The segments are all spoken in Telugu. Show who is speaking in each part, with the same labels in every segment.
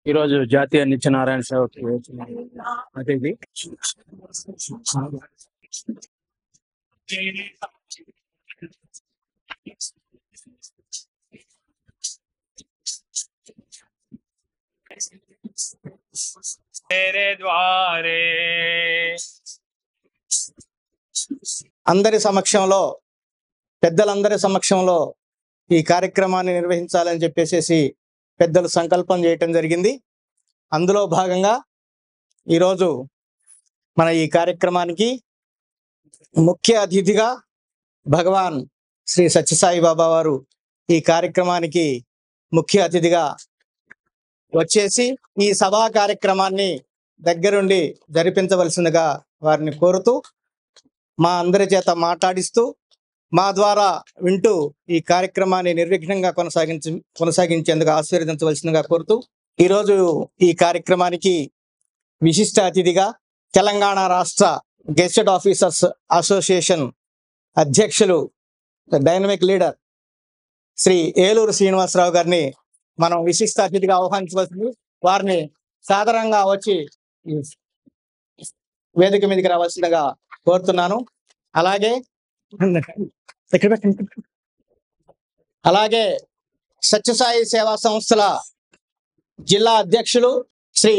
Speaker 1: ఈరోజు జాతీయ నిత్య నారాయణ సేవకి వచ్చిన అతిథి
Speaker 2: तेरे द्वारे
Speaker 3: అందరి సమక్షంలో పెద్దలందరి సమక్షంలో ఈ కార్యక్రమాన్ని నిర్వహించాలని చెప్పేసి పెద్దలు సంకల్పం చేయటం జరిగింది. అందులో భాగంగా ఈరోజు మన ఈ కార్యక్రమానికి ముఖ్య అతిథిగా భగవాన్ శ్రీ సత్యసాయి బాబా వారు ఈ కార్యక్రమానికి ముఖ్య అతిథిగా వచ్చేసి ఈ సభా కార్యక్రమాన్ని దగ్గరుండి జరిపించవలసిందిగా వారిని కోరుతూ మా అందరి చేత మాట్లాడిస్తూ మా ద్వారా వింటూ ఈ కార్యక్రమాన్ని నిర్విఘ్నంగా కొనసాగించేందుకు ఆశీర్వదించవలసిందిగా కోరుతూ ఈరోజు ఈ కార్యక్రమానికి విశిష్ట అతిథిగా తెలంగాణ రాష్ట్ర గెజెటెడ్ ఆఫీసర్స్ అసోసియేషన్ అధ్యక్షులు డైనమిక్ లీడర్ శ్రీ ఏలూరు శ్రీనివాసరావు గారిని మనం విశిష్ట అతిథిగా ఆహ్వానించవలసింది. వారిని సాధారణంగా వచ్చి వేదిక మీదకి రావాల్సిందిగా కోరుతున్నాను. అలాగే సత్యసాయి సేవా సంస్థల జిల్లా అధ్యక్షులు శ్రీ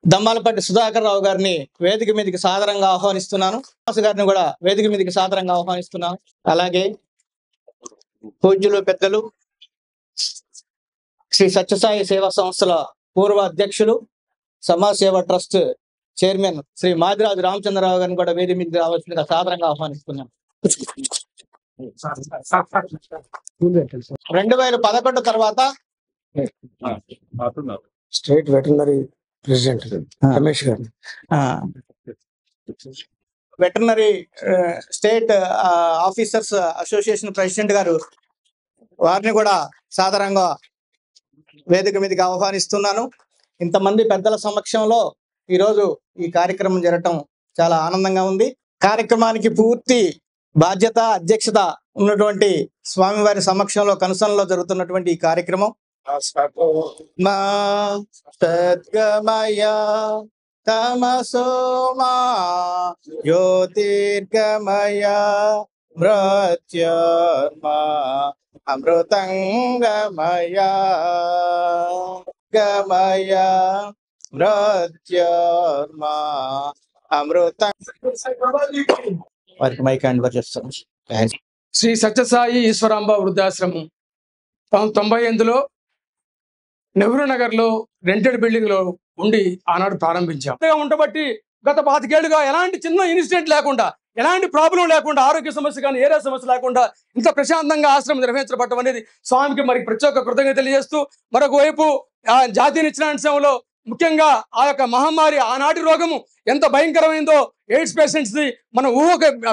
Speaker 3: దమ్మాలపట్టి సుధాకర్ రావు గారిని వేదిక మీదకి సాదరంగా ఆహ్వానిస్తున్నాను. గారిని కూడా వేదిక మీదకి సాదరంగా ఆహ్వానిస్తున్నాను. అలాగే పూజ్యులు పెద్దలు శ్రీ సత్యసాయి సేవా సంస్థల పూర్వ అధ్యక్షులు సమాజ్ సేవ ట్రస్ట్ చైర్మన్ శ్రీ మాదిరాజు రామచంద్రరావు గారిని కూడా వేదిక మీదకి రావాల్సిందిగా సాదరంగా ఆహ్వానిస్తున్నాను. 2011 తర్వాత
Speaker 4: స్టేట్ వెటర్నరీ ప్రెసిడెంట్ రమేష్ గారు,
Speaker 3: veterinary state officers association president గారు వారిని కూడా సాదరంగా వేదిక మీదకి ఆహ్వానిస్తున్నాను. ఇంతమంది పెద్దల సమక్షంలో ఈరోజు ఈ కార్యక్రమం జరగటం చాలా ఆనందంగా ఉంది. కార్యక్రమానికి పూర్తి బాధ్యత అధ్యక్షత ఉన్నటువంటి స్వామివారి సమక్షంలో కనుసనలో జరుగుతున్నటువంటి ఈ కార్యక్రమం మా సద్గమయ తమసోమా జ్యోతిర్గమయ మృత్యోర్మా అమృతంగమయ గమయ మృత్యోర్మా అమృతం. వారికి మైక్ హ్యాండ్ ఓవర్ చేస్తాను.
Speaker 4: శ్రీ సత్యసాయి ఈశ్వరాంబ వృద్ధాశ్రమం 1998లో నెహ్రూ నగర్ లో రెంటెడ్ బిల్డింగ్ లో ఉండి ఆనాడు ప్రారంభించాం. ఉండబట్టి గత 25 ఏళ్లుగా ఎలాంటి చిన్న ఇన్సిడెంట్ లేకుండా, ఎలాంటి ప్రాబ్లం లేకుండా, ఆరోగ్య సమస్య కానీ ఏరియా సమస్య లేకుండా ఇంత ప్రశాంతంగా ఆశ్రమం నిర్వహించబడటం అనేది స్వామికి మరి ప్రత్యేక కృతజ్ఞత తెలియజేస్తూ, మరొక వైపు జాతీయ నిత్యానంద సేవలో ముఖ్యంగా ఆ యొక్క మహమ్మారి ఆనాటి రోగము ఎంత భయంకరమైందో, ఎయిడ్స్ పేషెంట్స్ ది మనం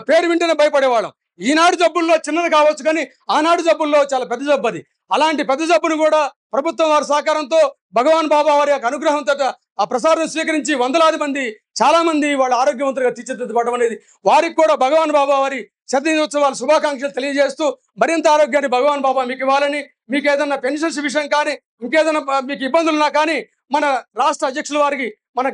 Speaker 4: పేరు వింటేనే భయపడేవాళ్ళం. ఈనాడు జబ్బుల్లో చిన్నది కావచ్చు కానీ ఆనాడు జబ్బుల్లో చాలా పెద్ద జబ్బు అది. అలాంటి పెద్ద జబ్బును కూడా ప్రభుత్వం వారి సహకారంతో భగవాన్ బాబా వారి యొక్క అనుగ్రహంతో ఆ ప్రసాదం స్వీకరించి వందలాది మంది, చాలా మంది వాళ్ళ ఆరోగ్యవంతులుగా తీర్చిదిద్దబడడం అనేది, వారికి కూడా భగవాన్ బాబా వారి శతదినోత్సవాల శుభాకాంక్షలు తెలియజేస్తూ, మరింత ఆరోగ్యాన్ని భగవాన్ బాబా మీకు ఇవ్వాలని, మీకు ఏదైనా పెన్షన్స్ విషయం కానీ ఇంకేదైనా మీకు ఇబ్బందులున్నా కానీ మన రాష్ట్ర అధ్యక్షుల వారికి, మన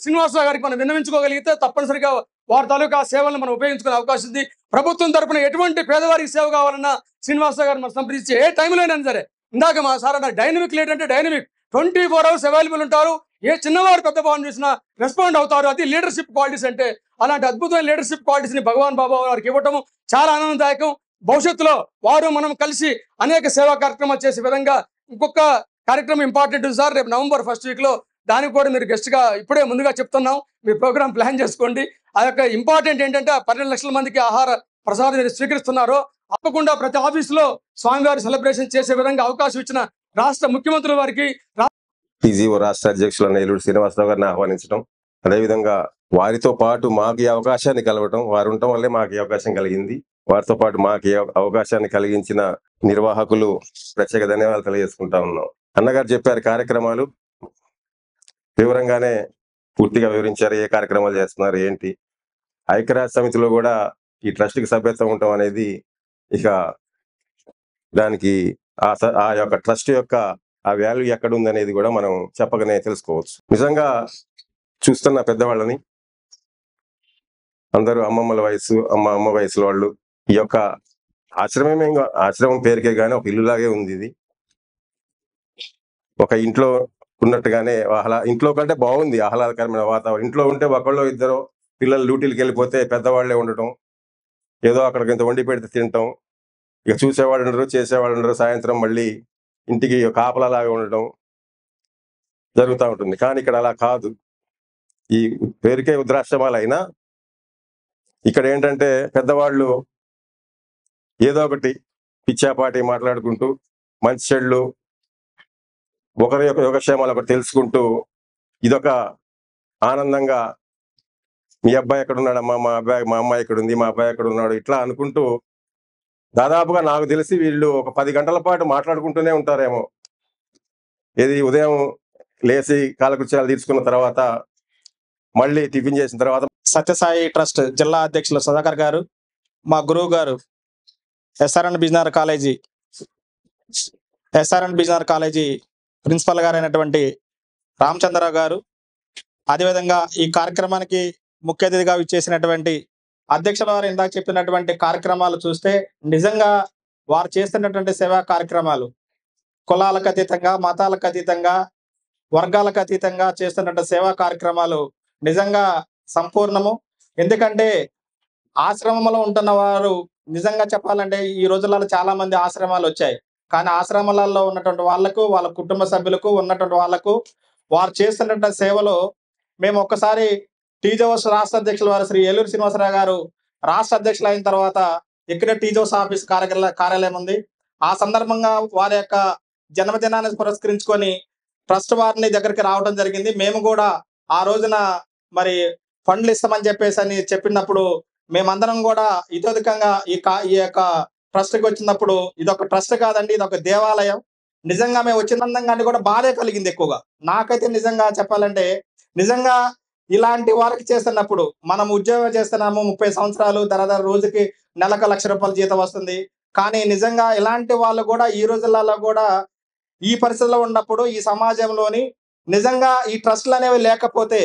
Speaker 4: శ్రీనివాసరావు గారికి మనం విన్నవించుకోగలిగితే తప్పనిసరిగా వారి తాలూకా సేవలను మనం ఉపయోగించుకునే అవకాశం ఉంది. ప్రభుత్వం తరపున ఎటువంటి పేదవారికి సేవ కావాలన్నా శ్రీనివాసరావు గారు మనం సంప్రదించి ఏ టైంలో అయినా సరే, ఇందాక మా సార్ అన్న డైనమిక్ లీడర్ అంటే డైనమిక్ 24 hours అవైలబుల్ ఉంటారు. ఏ చిన్నవారు పెద్దవారిని చూసినా రెస్పాండ్ అవుతారు. అది లీడర్షిప్ క్వాలిటీస్ అంటే. అలాంటి అద్భుతమైన లీడర్షిప్ క్వాలిటీస్ ని భగవాన్ బాబా వారికి ఇవ్వటం చాలా ఆనందదాయకం. భవిష్యత్తులో వారు మనం కలిసి అనేక సేవా కార్యక్రమాలు చేసే విధంగా ఇంకొక కార్యక్రమం ఇంపార్టెంట్ సార్, రేపు November 1st week లో దానికి కూడా మీరు గెస్ట్ గా ఇప్పుడే ముందుగా చెప్తున్నాం, మీ ప్రోగ్రామ్ ప్లాన్ చేసుకోండి. ఆ యొక్క ఇంపార్టెంట్ ఏంటంటే 12 లక్షల మందికి ఆహార ప్రసాదం మీరు స్వీకరిస్తున్నారు. తప్పకుండా ప్రతి ఆఫీసులో స్వామివారి సెలబ్రేషన్ చేసే విధంగా అవకాశం ఇచ్చిన రాష్ట్ర ముఖ్యమంత్రుల వారికి,
Speaker 5: టీజీఓ రాష్ట్ర అధ్యక్షులు ఏలూరు శ్రీనివాసరావు గారిని ఆహ్వానించడం, అదేవిధంగా వారితో పాటు మాకు ఈ అవకాశాన్ని కలవటం, వారు ఉండటం వల్లే మాకు ఈ అవకాశం కలిగింది. వారితో పాటు మాకు ఈ అవకాశాన్ని కలిగించిన నిర్వాహకులు ప్రత్యేక ధన్యవాదాలు తెలియజేసుకుంటా ఉన్నాం. అన్నగారు చెప్పారు కార్యక్రమాలు వివరంగానే పూర్తిగా వివరించారు. ఏ కార్యక్రమాలు చేస్తున్నారు ఏంటి. ఐక్యరాజ్య సమితిలో కూడా ఈ ట్రస్ట్కి సభ్యత్వం ఉండటం అనేది ఇక దానికి ఆ యొక్క ట్రస్ట్ యొక్క ఆ వాల్యూ ఎక్కడ ఉందనేది కూడా మనం చెప్పకనే తెలుసుకోవచ్చు. నిజంగా చూస్తున్న పెద్దవాళ్ళని అందరూ అమ్మమ్మల వయసు అమ్మ వయసుల వాళ్ళు ఈ యొక్క ఆశ్రమం పేరుకే గానీ ఒక ఇల్లులాగే ఉంది. ఇది ఒక ఇంట్లో ఉన్నట్టుగానే ఇంట్లో కంటే బాగుంది, ఆహ్లాదకరమైన వాతావరణం. ఇంట్లో ఉంటే ఒకళ్ళు ఇద్దరు పిల్లలు డ్యూటీలకు వెళ్ళిపోతే పెద్దవాళ్లే ఉండటం, ఏదో అక్కడికి ఇంత వండి పెడితే తినటం, ఇక చూసేవాళ్ళు ఉండరు, చేసేవాళ్ళు ఉండరు, సాయంత్రం మళ్ళీ ఇంటికి కాపలాగా ఉండటం జరుగుతూ ఉంటుంది. కానీ ఇక్కడ అలా కాదు. ఈ పేరుకే వృద్ధాశ్రమాలు అయినా ఇక్కడ ఏంటంటే పెద్దవాళ్ళు ఏదో ఒకటి పిచ్చాపాటి మాట్లాడుకుంటూ మంచి చెడులు ఒకరి యొక్క యోగక్షేమాలు ఒకటి తెలుసుకుంటూ ఇదొక ఆనందంగా మీ అబ్బాయి ఎక్కడ ఉన్నాడమ్మా, మా అమ్మాయి ఎక్కడ ఉంది, మా అబ్బాయి ఎక్కడ ఉన్నాడు, ఇట్లా అనుకుంటూ దాదాపుగా నాకు తెలిసి వీళ్ళు ఒక 10 గంటల పాటు మాట్లాడుకుంటూనే ఉంటారేమో. ఏది ఉదయం లేచి కాలకృత్యాలు తీర్చుకున్న తర్వాత మళ్ళీ టిఫిన్ చేసిన తర్వాత.
Speaker 3: సత్యసాయి ట్రస్ట్ జిల్లా అధ్యక్షులు సుధాకర్ గారు, మా గురువు గారు ఎస్ఆర్ఎన్ బిజినర్ కాలేజీ ప్రిన్సిపల్ గారు అయినటువంటి రామచంద్రరావు గారు, అదేవిధంగా ఈ కార్యక్రమానికి ముఖ్య అతిథిగా ఇచ్చేసినటువంటి అధ్యక్షుల వారు ఇందాక చెప్పినటువంటి కార్యక్రమాలు చూస్తే నిజంగా వారు చేస్తున్నటువంటి సేవా కార్యక్రమాలు కులాలకు అతీతంగా, మతాలకు అతీతంగా, వర్గాలకు అతీతంగా చేస్తున్నటువంటి సేవా కార్యక్రమాలు నిజంగా సంపూర్ణము. ఎందుకంటే ఆశ్రమంలో ఉంటున్న వారు నిజంగా చెప్పాలంటే ఈ రోజులలో చాలా మంది ఆశ్రమాలు వచ్చాయి. కానీ ఆశ్రమాలలో ఉన్నటువంటి వాళ్లకు, వాళ్ళ కుటుంబ సభ్యులకు, ఉన్నటువంటి వాళ్లకు వారు చేస్తున్నటువంటి సేవలో మేము ఒక్కసారి టీజోస్ రాష్ట్ర అధ్యక్షుల వారు శ్రీ ఏలూరు శ్రీనివాసరావు గారు రాష్ట్ర అధ్యక్షులు అయిన తర్వాత ఇక్కడ టీజోస్ ఆఫీస్ కార్యాలయం ఉంది. ఆ సందర్భంగా వారి యొక్క జన్మదినాన్ని పురస్కరించుకొని ట్రస్ట్ వారిని దగ్గరికి రావడం జరిగింది. మేము కూడా ఆ రోజున మరి ఫండ్లు ఇస్తామని చెప్పేసి చెప్పినప్పుడు మేమందరం కూడా ఇతోధికంగా ఈ యొక్క ట్రస్ట్కి వచ్చినప్పుడు ఇదొక ట్రస్ట్ కాదండి, ఇదొక దేవాలయం. నిజంగా మేము వచ్చినందంగా కూడా బాధే కలిగింది ఎక్కువగా. నాకైతే నిజంగా చెప్పాలంటే నిజంగా ఇలాంటి వారికి చేస్తున్నప్పుడు మనం ఉద్యోగం చేస్తున్నాము 30 సంవత్సరాలు, దరదర రోజుకి నెలకు 1,00,000 రూపాయల జీతం వస్తుంది. కానీ నిజంగా ఇలాంటి వాళ్ళు కూడా ఈ రోజులలో కూడా ఈ పరిస్థితిలో ఉన్నప్పుడు ఈ సమాజంలోని నిజంగా ఈ ట్రస్ట్లు అనేవి లేకపోతే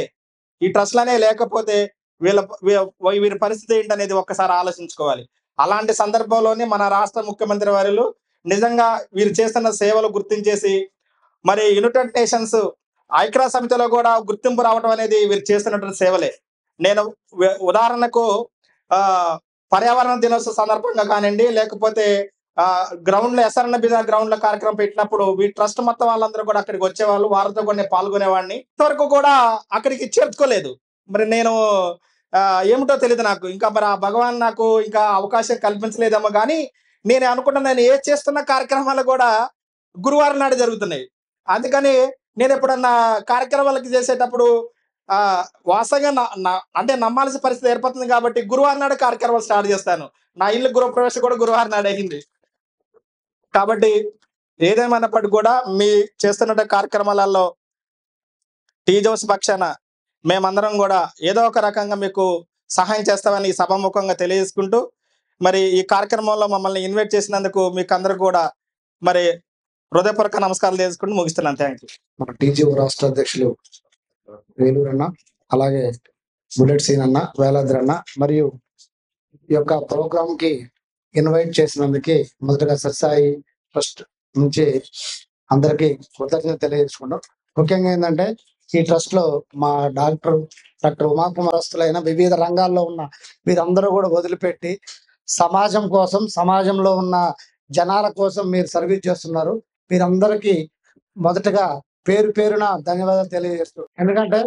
Speaker 3: వీరి పరిస్థితి ఏంటనేది ఒక్కసారి ఆలోచించుకోవాలి. అలాంటి సందర్భంలోనే మన రాష్ట్ర ముఖ్యమంత్రి వారిలు నిజంగా వీరు చేస్తున్న సేవలు గుర్తించేసి మరి యునైటెడ్ నేషన్స్ ఐక్యరాజ్య సమితిలో కూడా గుర్తింపు రావడం అనేది వీరు చేస్తున్నటువంటి సేవలే. నేను ఉదాహరణకు పర్యావరణ దినోత్సవ సందర్భంగా కానివ్వండి, లేకపోతే గ్రౌండ్ లో ఎస్ఆర్ఎన్ బిజినెస్ గ్రౌండ్ లో కార్యక్రమం పెట్టినప్పుడు ఈ ట్రస్ట్ మొత్తం వాళ్ళందరూ కూడా అక్కడికి వచ్చేవాళ్ళు, వారితో కూడా నేను పాల్గొనేవాడిని. ఇంతవరకు కూడా అక్కడికి చేర్చుకోలేదు. మరి నేను ఏమిటో తెలియదు నాకు, ఇంకా మరి ఆ భగవాన్ నాకు ఇంకా అవకాశం కల్పించలేదేమో. కానీ నేను అనుకుంటున్నా, నేను ఏ చేస్తున్న కార్యక్రమాలు కూడా గురువారం నాడు జరుగుతున్నాయి. అందుకని నేను ఎప్పుడన్నా కార్యక్రమాలకి చేసేటప్పుడు వాస్తవంగా అంటే నమ్మాల్సిన పరిస్థితి ఏర్పడుతుంది కాబట్టి గురువారం నాడు కార్యక్రమాలు స్టార్ట్ చేస్తాను. నా ఇల్లు గృహప్రవేశం కూడా గురువారం నాడు అయింది. కాబట్టి ఏదేమైనప్పటికీ కూడా మీ చేస్తున్న కార్యక్రమాలలో టీజోస్ పక్షాన మేమందరం కూడా ఏదో ఒక రకంగా మీకు సహాయం చేస్తామని సభాముఖంగా తెలియజేసుకుంటూ మరి ఈ కార్యక్రమంలో మమ్మల్ని ఇన్వైట్ చేసినందుకు మీకు అందరూ కూడా మరి హృదయపూర్వక నమస్కారాలు చేసుకుంటూ ముగిస్తున్నాను. Thank you.
Speaker 6: మన టీజీఓ రాష్ట్ర అధ్యక్షులు వేలూరు అన్న, అలాగే బుల్లెట్ సీన్ అన్న, వేలాద్రి అన్న, మరియు ఈ యొక్క ప్రోగ్రామ్ కి ఇన్వైట్ చేసినందుకు మొదటగా సత్యసాయి ట్రస్ట్ నుంచి అందరికి కృతజ్ఞత తెలియజేసుకుంటాం. ముఖ్యంగా ఏంటంటే ఈ ట్రస్ట్ లో మా డాక్టర్ ఉమాకుమారస్తులైన వివిధ రంగాల్లో ఉన్న మీరందరూ కూడా వదిలిపెట్టి సమాజం కోసం, సమాజంలో ఉన్న జనాల కోసం మీరు సర్వీస్ చేస్తున్నారు. మీరందరికీ మొదటగా పేరున ధన్యవాదాలు తెలియజేస్తూ, ఎందుకంటే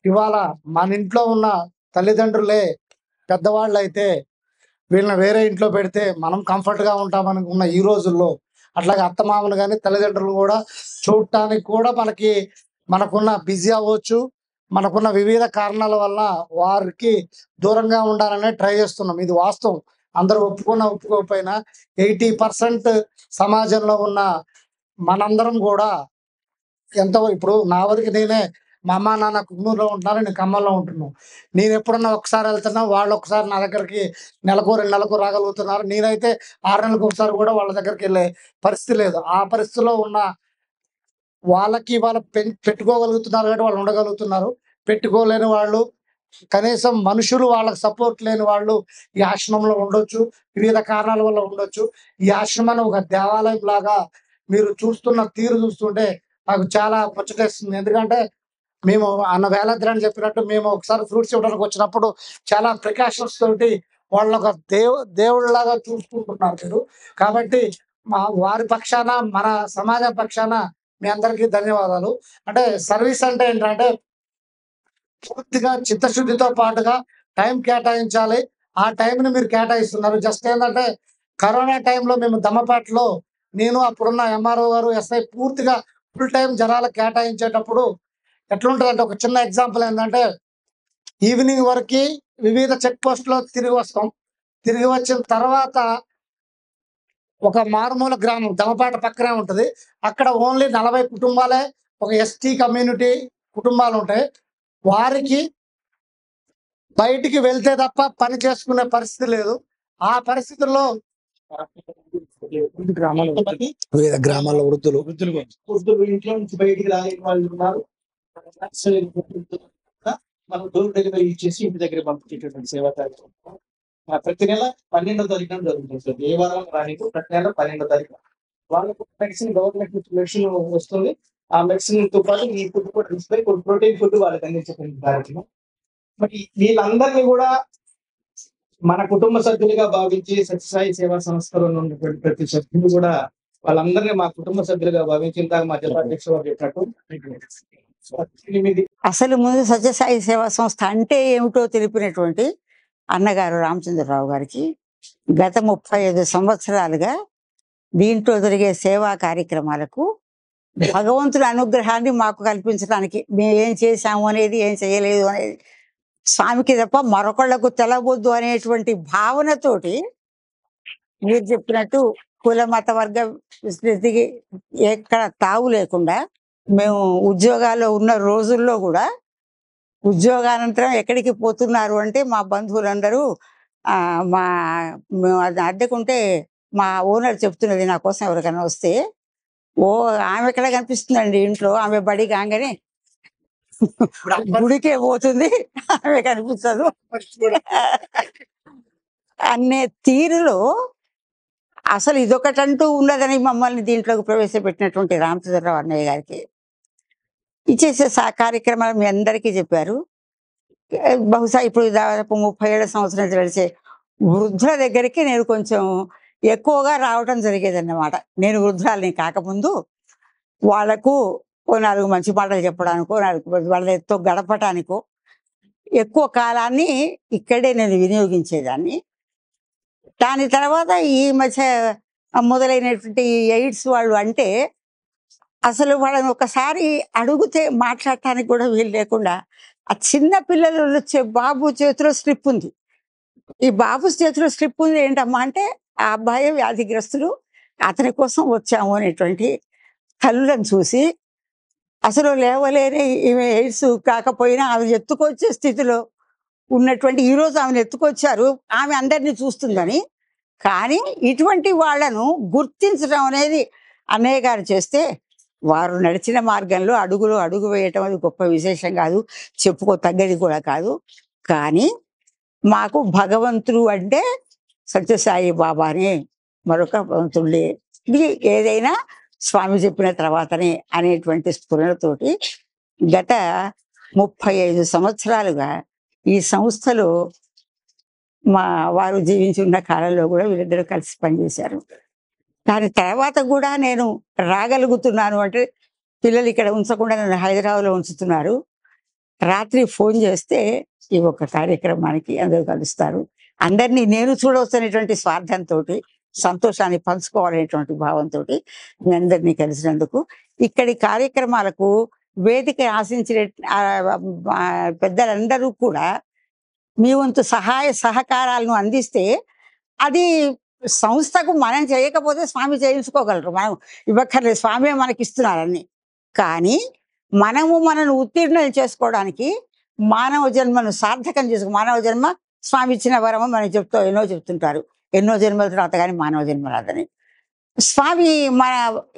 Speaker 6: ఇవాళ మన ఇంట్లో ఉన్న తల్లిదండ్రులే పెద్దవాళ్ళు అయితే వీళ్ళని వేరే ఇంట్లో పెడితే మనం కంఫర్ట్ గా ఉంటామని ఉన్న ఈ రోజుల్లో, అట్లాగే అత్తమామలు కానీ తల్లిదండ్రులు కూడా చూడటానికి కూడా మనకున్న బిజీ అవ్వచ్చు, మనకున్న వివిధ కారణాల వల్ల వారికి దూరంగా ఉండాలనే ట్రై చేస్తున్నాం. ఇది వాస్తవం. అందరూ ఒప్పుకోకపోయినా 80% సమాజంలో ఉన్న మనందరం కూడా ఎంతో, ఇప్పుడు నా వరకు నేనే, మా అమ్మ నాన్న కుమ్మూరులో ఉంటున్నారు, నేను ఖమ్మంలో ఉంటున్నాను. నేను ఎప్పుడన్నా ఒకసారి వెళ్తున్నా, వాళ్ళు ఒకసారి నా దగ్గరికి నెలకు 2 నెలలకు రాగలుగుతున్నారు. నేనైతే 6 నెలలకు ఒకసారి కూడా వాళ్ళ దగ్గరికి వెళ్ళే పరిస్థితి లేదు. ఆ పరిస్థితిలో ఉన్న వాళ్ళకి వాళ్ళు పెట్టుకోగలుగుతున్నారు కాబట్టి వాళ్ళు ఉండగలుగుతున్నారు. పెట్టుకోలేని వాళ్ళు, కనీసం మనుషులు వాళ్ళకి సపోర్ట్ లేని వాళ్ళు ఈ ఆశ్రమంలో ఉండొచ్చు. వివిధ కారణాల వల్ల ఉండొచ్చు. ఈ ఆశ్రమాన్ని ఒక దేవాలయం లాగా మీరు చూస్తున్న తీరు చూస్తుంటే నాకు చాలా ముచ్చటేస్తుంది. ఎందుకంటే మేము అన్న వేలాద్రి అని చెప్పినట్టు మేము ఒకసారి ఫ్రూట్స్ ఇవ్వడానికి వచ్చినప్పుడు చాలా ప్రికాషన్స్ తోటి వాళ్ళ ఒక దేవుళ్ళలాగా చూసుకుంటున్నారు మీరు. కాబట్టి వారి పక్షాన మన సమాజం పక్షాన మీ అందరికీ ధన్యవాదాలు. అంటే సర్వీస్ అంటే ఏంటంటే పూర్తిగా చిత్తశుద్ధితో పాటుగా టైం కేటాయించాలి. ఆ టైంని మీరు కేటాయిస్తున్నారు. జస్ట్ ఏంటంటే కరోనా టైంలో మేము దమ్మపాటలో నేను అప్పుడున్న ఎంఆర్ఓ గారు ఎస్ఐ పూర్తిగా ఫుల్ టైం జనాలకు కేటాయించేటప్పుడు ఎట్లుంటుందంటే ఒక చిన్న ఎగ్జాంపుల్ ఏంటంటే ఈవినింగ్ వరకు వివిధ చెక్ పోస్ట్లో తిరిగి వస్తాం. తిరిగి వచ్చిన తర్వాత ఒక మారుమూల గ్రామం దమపాట పక్కనే ఉంటుంది. అక్కడ ఓన్లీ 40 కుటుంబాలే, ఒక ఎస్టీ కమ్యూనిటీ కుటుంబాలు ఉంటాయి. వారికి బయటికి వెళ్తే తప్ప పని చేసుకునే పరిస్థితి లేదు. ఆ పరిస్థితుల్లో వివిధ గ్రామాల వృద్ధులు ఇంట్లో నుంచి బయటికి రాని వాళ్ళు ఉన్నారు. మనం డోర్ డెలివరీ ఇచ్చేసి ఇంటి దగ్గర పంపించేటువంటి సేవా కార్యక్రమం ప్రతి నెల 12వ తారీఖున జరుగుతుంది సార్. ఏ వారం రానికు ప్రతి నెల 12వ తారీఖు వాళ్ళకు మెడిసిన్ గవర్నమెంట్ మెడిసిన్ వస్తుంది. ఆ మెడిసిన్ తో పాటు ఈ ఫుడ్ కూడా తీసుకొని ప్రోటీన్ ఫుడ్ వాళ్ళకి అందించేటువంటి కార్యక్రమం. మరి వీళ్ళందరినీ కూడా మన కుటుంబ సభ్యులుగా భావించి సత్యసాయి సేవా సంస్థలో ఉన్నటువంటి ప్రతి సభ్యులు కూడా వాళ్ళందరినీ మా కుటుంబ సభ్యులుగా భావించి ఇందాక మా జిల్లా అధ్యక్షుడు చెప్పినట్టు
Speaker 7: అసలు ముందు సత్యసాయి సేవా సంస్థ అంటే ఏమిటో తెలిపినటువంటి అన్నగారు రామచంద్రరావు గారికి గత 35 సంవత్సరాలుగా దీంట్లో జరిగే సేవా కార్యక్రమాలకు భగవంతుడి అనుగ్రహాన్ని మాకు కల్పించడానికి మేము ఏం చేశాము అనేది, ఏం చేయలేదు అనేది స్వామికి తప్ప మరొకళ్లకు తెలవద్దు అనేటువంటి భావనతోటి మీరు చెప్పినట్టు కుల మత వర్గ విస్తృతికి ఎక్కడ తావు లేకుండా మేము ఉద్యోగాల్లో ఉన్న రోజుల్లో కూడా ఉద్యోగానంతరం ఎక్కడికి పోతున్నారు అంటే మా బంధువులందరూ మా మేము అద్దెకుంటే మా ఓనర్ చెప్తున్నది నా కోసం ఎవరికైనా వస్తే, ఓ ఆమె ఎక్కడ కనిపిస్తుందండి ఇంట్లో, ఆమె బడి కాగానే గుడికే పోతుంది, ఆమె కనిపిస్తుంది అనే తీరులో అసలు ఇదొకటంటూ ఉన్నదని మమ్మల్ని దీంట్లోకి ప్రవేశపెట్టినటువంటి రామచంద్రరావు అన్నయ్య గారికి ఇచ్చేసే కార్యక్రమాలు మీ అందరికీ చెప్పారు. బహుశా ఇప్పుడు దాదాపు 37 సంవత్సరాలు తెలిసే వృద్ధుల దగ్గరికి నేను కొంచెం ఎక్కువగా రావటం జరిగేదన్నమాట. నేను వృద్ధురాలని కాకముందు వాళ్లకు ఓ 4 మంచి మాటలు చెప్పడానికో, 4 వాళ్ళతో గడపటానికో ఎక్కువ కాలాన్ని ఇక్కడే నేను వినియోగించేదాన్ని. దాని తర్వాత ఈ మధ్య మొదలైనటువంటి ఎయిడ్స్ వాళ్ళు అంటే అసలు వాళ్ళని ఒకసారి అడిగితే మాట్లాడటానికి కూడా వీలు లేకుండా ఆ చిన్న పిల్లలు వచ్చే బాబు చేతిలో స్లిప్ ఉంది, ఈ బాబు చేతిలో స్లిప్ ఉంది ఏంటమ్మా అంటే ఆ అబ్బాయి వ్యాధిగ్రస్తులు, అతని కోసం వచ్చాము అనేటువంటి తల్లులను చూసి అసలు లేవలేని ఈమె ఎయిడ్స్ కాకపోయినా ఆమె ఎత్తుకొచ్చే స్థితిలో ఉన్నటువంటి ఈరోజు ఆమెను ఎత్తుకొచ్చారు, ఆమె అందరినీ చూస్తుందని. కానీ ఇటువంటి వాళ్లను గుర్తించడం అనేది అన్నయ్య గారు చేస్తే వారు నడిచిన మార్గంలో అడుగు వేయటం అది గొప్ప విశేషం కాదు, చెప్పుకోతగ్గది కూడా కాదు. కానీ మాకు భగవంతుడు అంటే సత్యసాయి బాబానే, మరొక భగవంతుడే, ఇది ఏదైనా స్వామి చెప్పిన తర్వాతనే అనేటువంటి స్ఫురణతోటి గత 35 సంవత్సరాలుగా ఈ సంస్థలో మా వారు జీవించి ఉన్న కాలంలో కూడా వీళ్ళిద్దరూ కలిసి పనిచేశారు. దాని తర్వాత కూడా నేను రాగలుగుతున్నాను అంటే పిల్లలు ఇక్కడ ఉంచకుండా నన్ను హైదరాబాద్లో ఉంచుతున్నారు. రాత్రి ఫోన్ చేస్తే ఈ ఒక్క కార్యక్రమానికి అందరూ కలుస్తారు, అందరినీ నేను చూడవచ్చనేటువంటి స్వార్థంతో, సంతోషాన్ని పంచుకోవాలనేటువంటి భావంతో మీ అందరినీ కలిసినందుకు ఇక్కడి కార్యక్రమాలకు వేదిక ఆశించిన పెద్దలందరూ కూడా మీ వంతు సహాయ సహకారాలను అందిస్తే అది సంస్థకు మనం చేయకపోతే స్వామి చేయించుకోగలరు, మనం ఇవ్వక్కర్లేదు, స్వామి మనకి ఇస్తున్నారని. కానీ మనను ఉత్తీర్ణం చేసుకోవడానికి మానవ జన్మను సార్థకం చేసుకో, మానవ జన్మ స్వామి ఇచ్చిన వరము మనం చెప్తుంటారు, ఎన్నో జన్మల తర్వాత కానీ మానవ జన్మ రాదని. స్వామి మన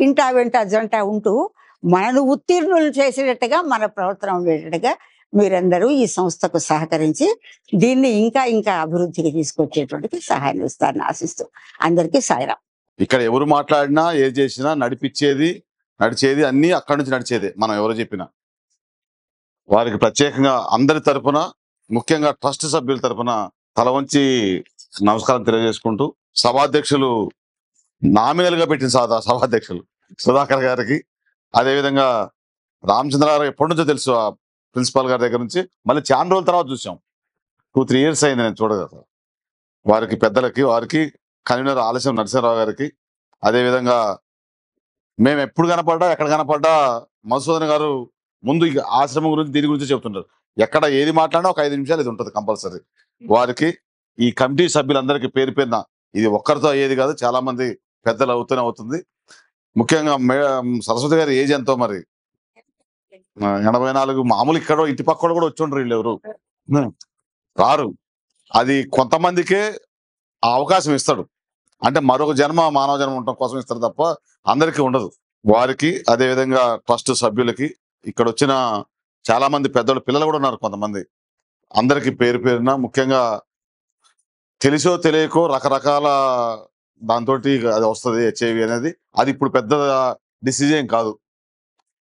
Speaker 7: ఇంటా వెంట జంట ఉంటూ మనను ఉత్తీర్ణులు చేసేటట్టుగా మన ప్రవర్తన ఉండేటట్టుగా మీరందరూ ఈ సంస్థకు సహకరించి దీన్ని ఇంకా ఇంకా అభివృద్ధికి తీసుకొచ్చేటువంటి సహాయం ఇస్తారని ఆశిస్తూ అందరికీ సాయిరాం.
Speaker 8: ఇక్కడ ఎవరు మాట్లాడినా ఏది చేసినా నడిచేది అన్ని అక్కడి నుంచి నడిచేదే. మనం ఎవరు చెప్పినా వారికి ప్రత్యేకంగా అందరి తరపున, ముఖ్యంగా ట్రస్ట్ సభ్యుల తరపున తల వంచి నమస్కారం తెలియజేసుకుంటూ, సభాధ్యక్షులు నామినల్ గా పెట్టిన సభాధ్యక్షులు సుధాకర్ గారికి, అదేవిధంగా రామచంద్ర గారు ఎప్పటి నుంచో తెలుసు ఆ ప్రిన్సిపాల్ గారి దగ్గర నుంచి, మళ్ళీ చాలా రోజుల తర్వాత చూసాం. 2-3 years అయింది నేను చూడగా. వారికి పెద్దలకి, వారికి కన్వీనర్ ఆలస్యం నరసింహరావు గారికి, అదేవిధంగా మేము ఎప్పుడు కనపడ్డా ఎక్కడ కనపడ్డా మధుసూదన్ గారు ముందు ఆశ్రమం గురించి దీని గురించి చెప్తుంటారు. ఎక్కడ ఏది మాట్లాడినా ఒక 5 నిమిషాలు ఇది ఉంటుంది కంపల్సరీ. వారికి ఈ కమిటీ సభ్యులందరికీ పేరు పేరున, ఇది ఒక్కరితో అయ్యేది కాదు, చాలా మంది పెద్దలు అవుతూనే అవుతుంది. ముఖ్యంగా సరస్వతి గారి ఏజ్ ఎంతో మరి 84. మామూలు ఇక్కడ ఇంటి పక్కన కూడా వచ్చి ఉండరు, వీళ్ళు ఎవరు రారు. అది కొంతమందికే ఆ అవకాశం ఇస్తాడు, అంటే మరొక జన్మ మానవ జన్మ ఉండటం కోసం ఇస్తారు తప్ప అందరికీ ఉండదు. వారికి, అదేవిధంగా ట్రస్ట్ సభ్యులకి, ఇక్కడ వచ్చిన చాలా మంది పెద్దలు పిల్లలు కూడా ఉన్నారు కొంతమంది, అందరికీ పేరు పేరున, ముఖ్యంగా తెలిసో తెలియకో రకరకాల దాంతో అది వస్తుంది హెచ్ఐవి అనేది, అది ఇప్పుడు పెద్ద డిసిజన్ కాదు.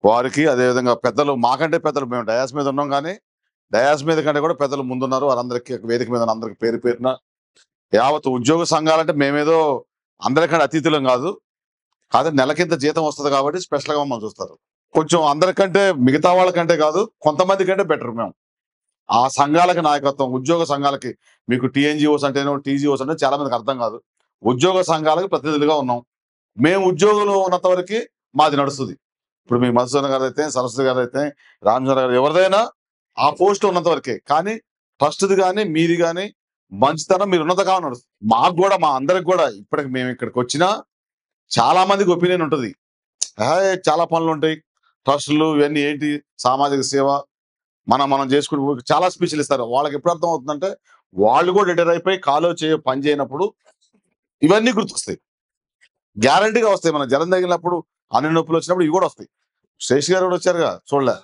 Speaker 8: వారికి, అదేవిధంగా పెద్దలు, మాకంటే పెద్దలు, మేము డయాస్ మీద ఉన్నాం కానీ డయాస్ మీద కంటే కూడా పెద్దలు ముందున్నారు. వారందరికీ వేదిక మీద అందరికి పేరు పేరున, యావత్ ఉద్యోగ సంఘాలంటే మేమేదో అందరికంటే అతిథులం కాదు, కాదు నెలకింత జీతం వస్తుంది కాబట్టి స్పెషల్ గా మమ్మల్ని చూస్తారు. కొంచెం అందరికంటే, మిగతా వాళ్ళకంటే కాదు, కొంతమంది కంటే బెటర్ మేము. ఆ సంఘాలకి నాయకత్వం, ఉద్యోగ సంఘాలకి, మీకు టీఎన్జిఓస్ అంటేనో టీజీఓస్ అంటే చాలా మందికి అర్థం కాదు. ఉద్యోగ సంఘాలకు ప్రతినిధులుగా ఉన్నాం మేము. ఉద్యోగులు ఉన్నంత వరకు మాది నడుస్తుంది. ఇప్పుడు మీ మధుసూదన్ గారు అయితే, సరస్వతి గారు అయితే, రామచంద్ర గారు, ఎవరిదైనా ఆ పోస్ట్ ఉన్నంత వరకే. కానీ ట్రస్ట్ది కానీ మీది కానీ మంచితనం మీరు ఉన్నంత కావాలి నడుస్తుంది. మాకు కూడా, మా అందరికి కూడా, ఇప్పటికి మేము ఇక్కడికి వచ్చినా చాలా మందికి ఒపీనియన్ ఉంటుంది, చాలా పనులు ఉంటాయి, ట్రస్టులు ఇవన్నీ ఏంటి, సామాజిక సేవ మనం చేసుకుని చాలా స్పీచ్లు ఇస్తారు. వాళ్ళకి ఎప్పుడు అర్థం అవుతుందంటే వాళ్ళు కూడా రిటైర్ అయిపోయి కాలో పని చేయనప్పుడు ఇవన్నీ గుర్తొస్తాయి, గ్యారంటీగా వస్తాయి. మన జలం తగిలినప్పుడు, అన్ని నొప్పులు వచ్చినప్పుడు ఇవి కూడా వస్తాయి. శేష్ గారు కూడా వచ్చారుగా, చూడలే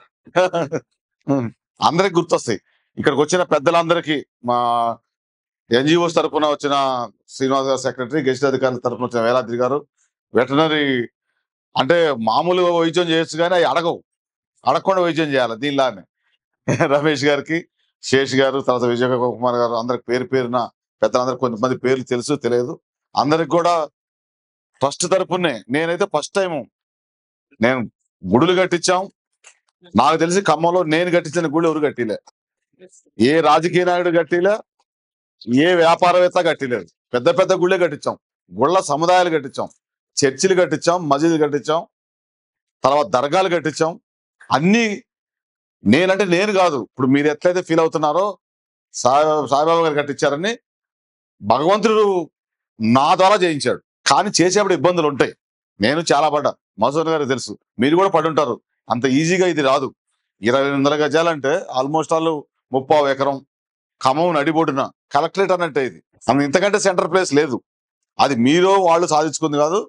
Speaker 8: అందరికి గుర్తొస్తాయి. ఇక్కడికి వచ్చిన పెద్దలందరికీ, మా ఎన్జిఓస్ తరఫున వచ్చిన శ్రీనివాస్ గారు సెక్రటరీ, గెస్ట్ అధికారుల తరఫున వచ్చిన వేలాద్రి గారు, వెటనరీ అంటే మామూలుగా వైద్యం చేయొచ్చు కానీ అవి అడగకుండా వైద్యం చేయాలి దీనిలానే, రమేష్ గారికి, శేష్ గారు, తర్వాత విజయ కుమార్ గారు, అందరికి పేరు పేరున పెద్దలందరికి కొంతమంది పేర్లు తెలుసు తెలియదు, అందరికి కూడా ట్రస్ట్ తరపునే. నేనైతే ఫస్ట్ టైం నేను గుడులు కట్టించాం. నాకు తెలిసి ఖమ్మంలో నేను కట్టించిన గుళ్ళు ఎవరు కట్టిలే, ఏ రాజకీయ నాయుడు కట్టిలే, ఏ వ్యాపారవేత్త కట్టిలేదు. పెద్ద పెద్ద గుళ్ళే కట్టించాం, గుళ్ళ సముదాయాలు కట్టించాం, చర్చిలు కట్టించాం, మసీదులు కట్టించాం, తర్వాత దర్గాలు కట్టించాం. అన్ని నేనంటే నేను కాదు, ఇప్పుడు మీరు ఎట్లయితే ఫీల్ అవుతున్నారో సాయిబాబా గారు కట్టించారని భగవంతుడు నా ద్వారా చేయించాడు. కానీ చేసేప్పుడు ఇబ్బందులు ఉంటాయి. నేను చాలా పడ్డా, మధుసూదన్ గారికి తెలుసు, మీరు కూడా పడి ఉంటారు. అంత ఈజీగా ఇది రాదు. 2200 గజాలంటే ఆల్మోస్ట్ వాళ్ళు 30 ఎకరం, ఖమ్మం నడిబొడ్డున కలెక్టరేట్ అన్నట్టే. ఇది ఇంతకంటే సెంటర్ ప్లేస్ లేదు. అది మీరు వాళ్ళు సాధించుకుంది కాదు,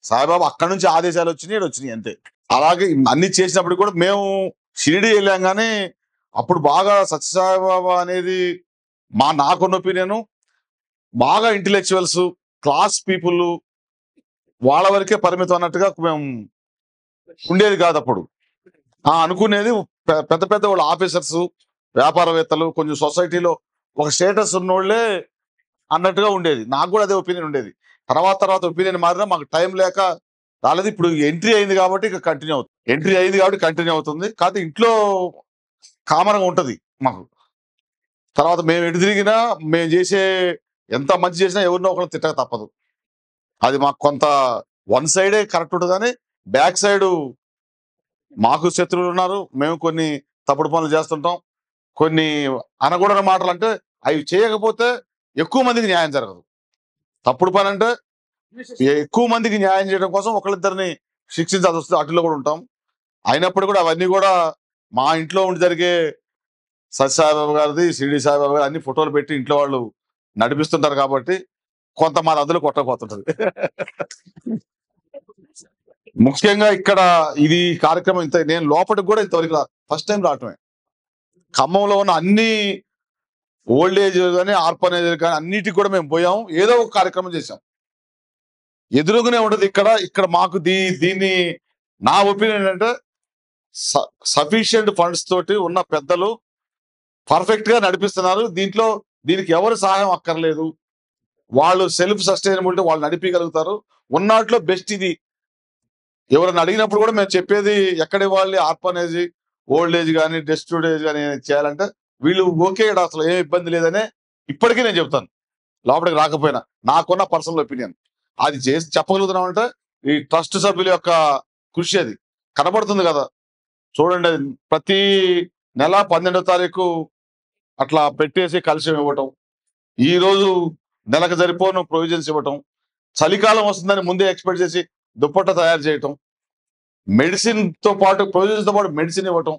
Speaker 8: సాయిబాబా అక్కడి నుంచి ఆదేశాలు వచ్చినాయి అంతే. అలాగే అన్ని చేసినప్పుడు కూడా మేము షిరిడి వెళ్ళాం కానీ అప్పుడు బాగా సత్యసాయిబాబా అనేది నాకున్న ఒపీనియన్, బాగా ఇంటెలెక్చువల్స్, క్లాస్ పీపుల్ వాళ్ళ వరకే పరిమితం అన్నట్టుగా మేము ఉండేది కాదు. అప్పుడు అనుకునేది పెద్ద పెద్ద వాళ్ళు ఆఫీసర్స్, వ్యాపారవేత్తలు, కొంచెం సొసైటీలో ఒక స్టేటస్ ఉన్నోళ్లే అన్నట్టుగా ఉండేది. నాకు కూడా అదే ఒపీనియన్ ఉండేది. తర్వాత ఒపీనియన్ మారినా మాకు టైం లేక రాలేదు. ఇప్పుడు ఎంట్రీ అయింది కాబట్టి ఇక కంటిన్యూ అవుతుంది. ఎంట్రీ అయింది కాబట్టి కంటిన్యూ అవుతుంది. కాకపోతే ఇంట్లో కామన్గా ఉంటది మాకు. తర్వాత మేము ఎటు తిరిగినా, మేము చేసే ఎంత మంచి చేసినా ఎవరినో ఒకరు తిట్టక తప్పదు. అది మాకు కొంత వన్ సైడే కరెక్ట్ ఉంటుంది కానీ బ్యాక్ సైడ్ మాకు శత్రువులు ఉన్నారు. మేము కొన్ని తప్పుడు పనులు చేస్తుంటాం. కొన్ని అనకూడని మాటలు అంటే అవి చేయకపోతే ఎక్కువ మందికి న్యాయం జరగదు. తప్పుడు పని అంటే ఎక్కువ మందికి న్యాయం చేయడం కోసం ఒకళ్ళిద్దరిని శిక్షించాల్సి వస్తుంది, అటులో కూడా ఉంటాం. అయినప్పుడు కూడా అవన్నీ కూడా మా ఇంట్లో ఉండి జరిగే సత్యసాయిబాబా గారిది, షిరిడి సాయిబాబా గారు అన్ని ఫోటోలు పెట్టి ఇంట్లో వాళ్ళు నడిపిస్తుంటారు కాబట్టి కొంత మా అందులో కొట్టకపోతుంటది. ముఖ్యంగా ఇక్కడ ఇది కార్యక్రమం ఇంత నేను లోపలికి కూడా ఇంతవరకు ఫస్ట్ టైం రావటమే. ఖమ్మంలో ఉన్న అన్ని ఓల్డ్ ఏజ్ కానీ ఆర్ఫనేజ్ కానీ అన్నిటికి కూడా మేము పోయాం, ఏదో ఒక కార్యక్రమం చేసాం. ఎదురుగానే ఉండదు ఇక్కడ మాకు దీన్ని నా ఒపీనియన్ ఏంటంటే సఫిషియంట్ ఫండ్స్ తోటి ఉన్న పెద్దలు పర్ఫెక్ట్ గా నడిపిస్తున్నారు. దీనికి ఎవరు సహాయం అక్కర్లేదు, వాళ్ళు సెల్ఫ్ సస్టైనబిలిటీ వాళ్ళు నడిపించగలుగుతారు. ఉన్నట్లో బెస్ట్ ఇది. ఎవరైనా అడిగినప్పుడు కూడా మేము చెప్పేది ఎక్కడ వాళ్ళు ఆర్ఫనేజ్ ఓల్డ్ ఏజ్ కానీ డెస్టిట్యూట్ ఏజ్ కానీ చేయాలంటే వీళ్ళు ఓకే, అసలు ఏం ఇబ్బంది లేదనే ఇప్పటికీ నేను చెప్తాను. లోపలికి రాకపోయినా నాకున్న పర్సనల్ ఒపీనియన్ అది చేసి చెప్పగలుగుతున్నాం అంటే ఈ ట్రస్ట్ సభ్యుల యొక్క కృషి అది కనబడుతుంది కదా. చూడండి, అది ప్రతి నెల 12వ తారీఖు అట్లా పెట్టేసి కలుషం ఇవ్వటం, ఈ రోజు నెలకు సరిపోను ప్రొవిజన్స్ ఇవ్వటం, చలికాలం వస్తుందని ముందే ఎక్స్పెక్ట్ చేసి దుప్పట్ట తయారు చేయటం, మెడిసిన్ తో పాటు ప్రొవిజన్స్ తో పాటు మెడిసిన్ ఇవ్వటం,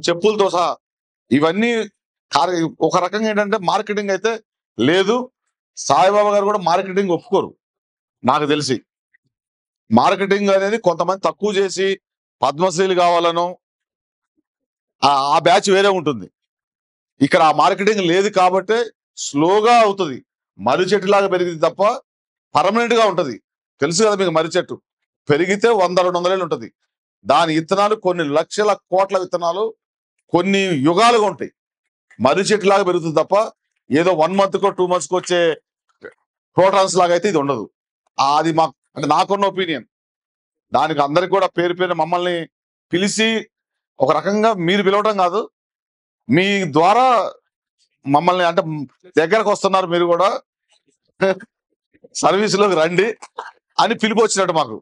Speaker 8: చెప్పులతో సహా ఇవన్నీ ఒక రకంగా ఏంటంటే మార్కెటింగ్ అయితే లేదు. సాయిబాబా గారు కూడా మార్కెటింగ్ ఒప్పుకోరు నాకు తెలిసి. మార్కెటింగ్ అనేది కొంతమంది తక్కువ చేసి పద్మశ్రీలు కావాలను ఆ బ్యాచ్ వేరే ఉంటుంది. ఇక్కడ ఆ మార్కెటింగ్ లేదు కాబట్టి స్లోగా అవుతుంది. మర్రి చెట్టు లాగా పెరిగింది తప్ప పర్మనెంట్ గా ఉంటది. తెలుసు కదా మీకు, మర్రి చెట్టు పెరిగితే 100-200 ఏళ్ళు ఉంటుంది. దాని విత్తనాలు కొన్ని లక్షల కోట్ల విత్తనాలు కొన్ని యుగాలుగా ఉంటాయి. మర్రి చెట్టు లాగా పెరుగుతుంది తప్ప ఏదో 1 monthకో 2 monthsకో వచ్చే ప్రోటాన్స్ లాగా అయితే ఇది ఉండదు. అది మాకు అంటే నాకున్న ఒపీనియన్. దానికి అందరికి కూడా పేరు పేరు మమ్మల్ని పిలిచి ఒక రకంగా మీరు పిలవడం కాదు, మీ ద్వారా మమ్మల్ని అంటే దగ్గరకు వస్తున్నారు, మీరు కూడా సర్వీసులోకి రండి అని పిలుపు వచ్చినట్టు మాకు.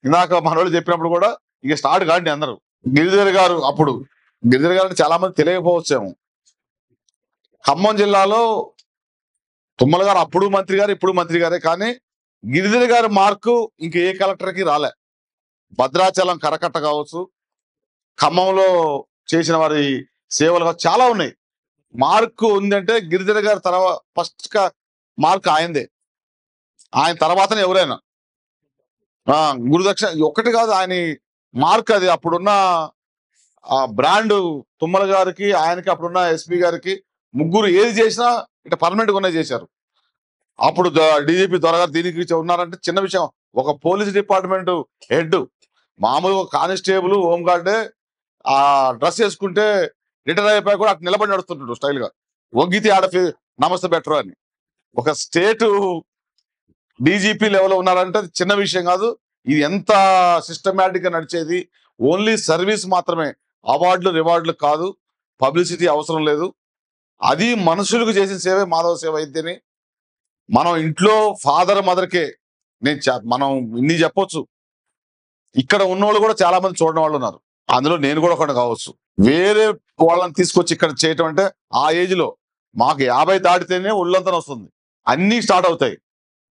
Speaker 8: ఇందాక మన వాళ్ళు చెప్పినప్పుడు కూడా ఇక స్టార్ట్ కాండి అందరూ. గిరిధర్ గారు అంటే చాలా మంది తెలియకపోవచ్చేమో, ఖమ్మం జిల్లాలో తుమ్మల గారు అప్పుడు మంత్రి గారు ఇప్పుడు మంత్రి గారే, కానీ గిరిధర్ గారి మార్కు ఇంక ఏ కలెక్టర్కి రాలే. భద్రాచలం కరకట్ట కావచ్చు, ఖమ్మంలో చేసిన వారి సేవలు చాలా ఉన్నాయి. మార్కు ఉందంటే గిరిధర్ గారి తర్వాత ఫస్ట్ మార్క్ ఆయనదే. ఆయన తర్వాతనే ఎవరైనా గురుదక్ష ఒకటి కాదు, ఆయన మార్క్ అది. అప్పుడున్న బ్రాండ్ తుమ్మల గారికి, ఆయనకి, అప్పుడున్న ఎస్పీ గారికి ముగ్గురు ఏది చేసినా ఇట్లా పర్మనెంట్ గానే చేశారు. అప్పుడు డీజీపీ దొరగారు దీనికి ఉన్నారంటే చిన్న విషయం. ఒక పోలీస్ డిపార్ట్మెంట్ హెడ్ మామూలుగా కానిస్టేబుల్ హోంగార్డే ఆ డ్రెస్ వేసుకుంటే రిటైర్ అయిపోయి కూడా అటు నిలబడి నడుస్తుంటాడు స్టైల్ గా, వంగితే ఆడ నమస్తే బెటర్ అని. ఒక స్టేట్ డీజీపీ లెవెల్ ఉన్నారంటే చిన్న విషయం కాదు. ఇది ఎంత సిస్టమేటిక్ గా నడిచేది. ఓన్లీ సర్వీస్ మాత్రమే, అవార్డులు రివార్డులు కాదు, పబ్లిసిటీ అవసరం లేదు. అది మనుషులకు చేసిన సేవే మాధవ సేవ అయితేనే. మనం ఇంట్లో ఫాదర్ మదర్కే మనం ఇన్ని చెప్పొచ్చు. ఇక్కడ ఉన్నోళ్ళు కూడా చాలా మంది చూడని వాళ్ళు ఉన్నారు, అందులో నేను కూడా ఒకటి కావచ్చు. వేరే వాళ్ళని తీసుకొచ్చి ఇక్కడ చేయటం అంటే ఆ ఏజ్ లో మాకు 50 దాటితేనే ఒళ్ళంతా వస్తుంది. అన్ని స్టార్ట్ అవుతాయి,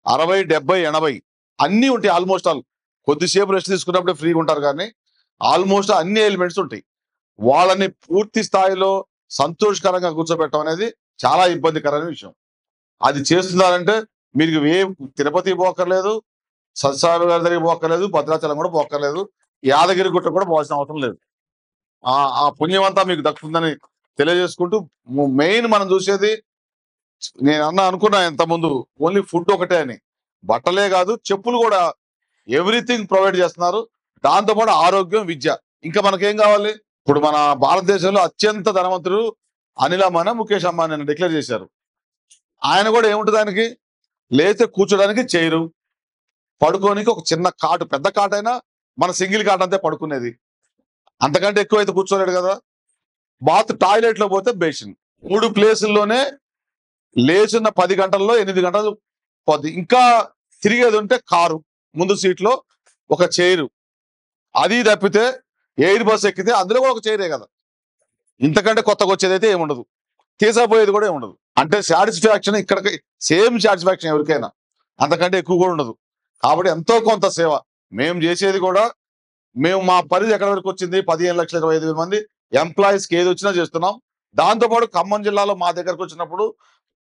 Speaker 8: 60, 70, 80 అన్ని ఉంటాయి. ఆల్మోస్ట్ ఆల్ కొద్దిసేపు రెస్ట్ తీసుకున్నప్పుడే ఫ్రీగా ఉంటారు, కానీ ఆల్మోస్ట్ అన్ని ఎలిమెంట్స్ ఉంటాయి. వాళ్ళని పూర్తి స్థాయిలో సంతోషకరంగా కూర్చోబెట్టడం అనేది చాలా ఇబ్బందికరమైన విషయం. అది చేస్తున్నారంటే మీరు తిరుపతి పోక్కర్లేదు, సత్యసాయి గారి దగ్గరికి పోక్కర్లేదు, భద్రాచలం కూడా పోక్కర్లేదు, యాదగిరి గుట్ట కూడా పోవాల్సిన అవసరం లేదు. ఆ పుణ్యం అంతా మీకు దక్కుతుందని తెలియజేసుకుంటూ, మెయిన్ మనం చూసేది నేను అనుకున్నా ఇంత ముందు ఓన్లీ ఫుడ్ ఒకటే అని. బట్టలే కాదు, చెప్పులు కూడా ఎవ్రీథింగ్ ప్రొవైడ్ చేస్తున్నారు. దాంతోపాటు ఆరోగ్యం, విద్య. ఇంకా మనకేం కావాలి? ఇప్పుడు మన భారతదేశంలో అత్యంత ధనవంతుడు అనిల్ అంబానీ, ముఖేష్ అంబానీ అని డిక్లేర్ చేశారు. ఆయన కూడా ఏముంటుంది, దానికి లేతే కూర్చోడానికి చైరు, పడుకోనికి ఒక చిన్న కాటు, పెద్ద కాట్ అయినా మన సింగిల్ కాట్ అంతే పడుకునేది, అంతకంటే ఎక్కువ అయితే కూర్చోలేడు కదా. టాయిలెట్ లో పోతే బేసిన్. 3 ప్లేసుల్లోనే లేచున్న 10 గంటల్లో 8 గంటలు పోద్ది. ఇంకా తిరిగేది ఉంటే కారు, ముందు సీట్లో ఒక చైరు, అది తప్పితే ఎయిర్ బస్ ఎక్కితే అందులో కూడా ఒక చైరే కదా. ఇంతకంటే కొత్తగా వచ్చేది అయితే ఏముండదు, తీసపోయేది కూడా ఏముండదు. అంటే సాటిస్ఫాక్షన్ ఇక్కడికి సేమ్ సాటిస్ఫాక్షన్ ఎవరికైనా, అంతకంటే ఎక్కువ కూడా ఉండదు. కాబట్టి ఎంతో కొంత సేవ మేము చేసేది కూడా, మేము మా పరిధి ఎక్కడి వరకు వచ్చింది, 15,25,000 మంది ఎంప్లాయీస్కి ఏది వచ్చినా చేస్తున్నాం. దాంతోపాటు ఖమ్మం జిల్లాలో మా దగ్గరకు వచ్చినప్పుడు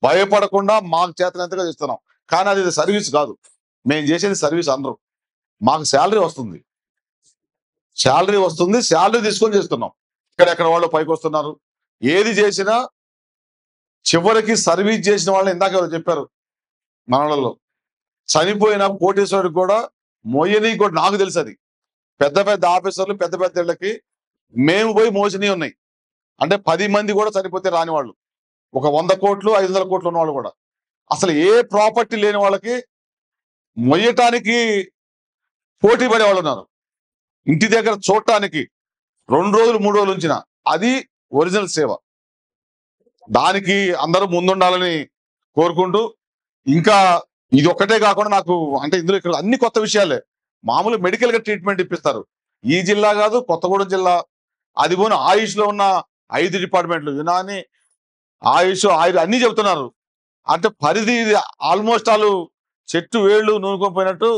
Speaker 8: భయపడకుండా మాకు చేతనంతగా చేస్తున్నాం. కానీ అది సర్వీస్ కాదు, మేము చేసేది సర్వీస్ అనరు. మాకు శాలరీ వస్తుంది, శాలరీ తీసుకొని చేస్తున్నాం. ఇక్కడెక్కడ వాళ్ళు పైకి వస్తున్నారు. ఏది చేసినా చివరికి సర్వీస్ చేసిన వాళ్ళు ఇందాక ఎవరు చెప్పారు మనలో చనిపోయిన కోటేశ్వరుడికి కూడా మోయని కూడా నాకు తెలుసు. అది పెద్ద పెద్ద ఆఫీసర్లు పెద్ద పెద్ద ఇళ్ళకి మేము పోయి మోసినవి ఉన్నాయి. అంటే 10 మంది కూడా చనిపోతే రాని వాళ్ళు, ఒక 100 కోట్లు 500 కోట్లు ఉన్న వాళ్ళు కూడా, అసలు ఏ ప్రాపర్టీ లేని వాళ్ళకి మొయ్యటానికి పోటీ పడే వాళ్ళు ఉన్నారు. ఇంటి దగ్గర చూడటానికి 2 రోజులు 3 రోజులు ఉంచిన అది ఒరిజినల్ సేవ. దానికి అందరూ ముందుండాలని కోరుకుంటూ, ఇంకా ఇది ఒక్కటే కాకుండా నాకు అంటే ఇందులో ఇక్కడ అన్ని కొత్త విషయాలే. మామూలు మెడికల్ గా ట్రీట్మెంట్ ఇప్పిస్తారు. ఈ జిల్లా కాదు, కొత్తగూడెం జిల్లా, అది పోను ఆయుష్ లో ఉన్న 5 డిపార్ట్మెంట్లు, యునాని, ఆయుష్, అన్ని చెబుతున్నారు. అంటే పరిధి ఆల్మోస్ట్ వాళ్ళు చెట్టు వేళ్ళు నూనుకోపోయినట్టు